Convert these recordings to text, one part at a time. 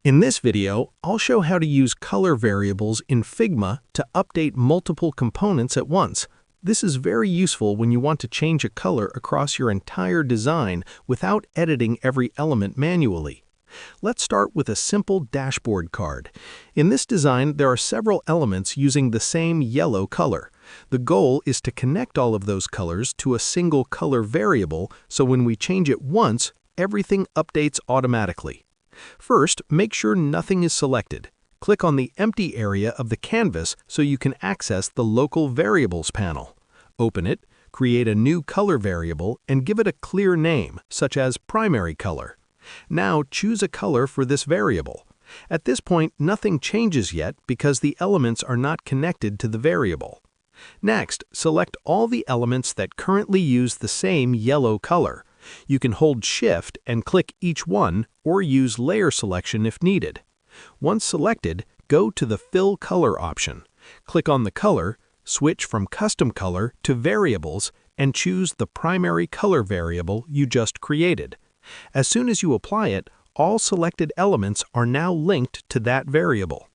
In this video, I'll show how to use color variables in Figma to update multiple components at once. This is very useful when you want to change a color across your entire design without editing every element manually. Let's start with a simple dashboard card. In this design, there are several elements using the same yellow color. The goal is to connect all of those colors to a single color variable, so when we change it once, everything updates automatically. First, make sure nothing is selected. Click on the empty area of the canvas so you can access the Local Variables panel. Open it, create a new color variable, and give it a clear name, such as Primary Color. Now choose a color for this variable. At this point, nothing changes yet because the elements are not connected to the variable. Next, select all the elements that currently use the same yellow color. You can hold Shift and click each one, or use layer selection if needed. Once selected, go to the Fill Color option. Click on the color, switch from Custom Color to Variables, and choose the primary color variable you just created. As soon as you apply it, all selected elements are now linked to that variable.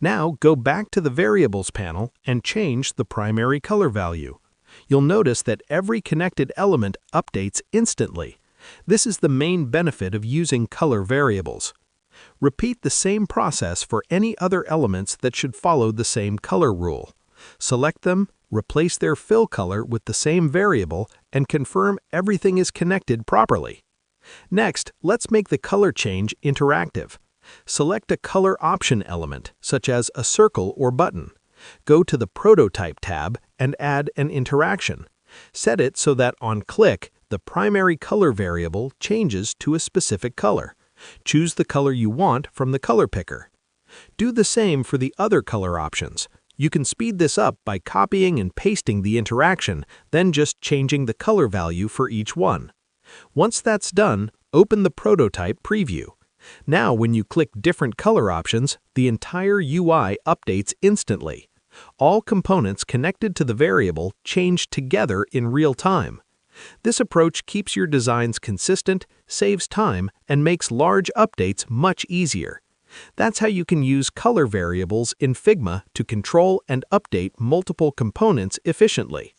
Now go back to the Variables panel and change the primary color value. You'll notice that every connected element updates instantly. This is the main benefit of using color variables. Repeat the same process for any other elements that should follow the same color rule. Select them, replace their fill color with the same variable, and confirm everything is connected properly. Next, let's make the color change interactive. Select a color option element, such as a circle or button. Go to the Prototype tab and add an interaction. Set it so that on click, the primary color variable changes to a specific color. Choose the color you want from the color picker. Do the same for the other color options. You can speed this up by copying and pasting the interaction, then just changing the color value for each one. Once that's done, open the Prototype preview. Now when you click different color options, the entire UI updates instantly. All components connected to the variable change together in real time. This approach keeps your designs consistent, saves time, and makes large updates much easier. That's how you can use color variables in Figma to control and update multiple components efficiently.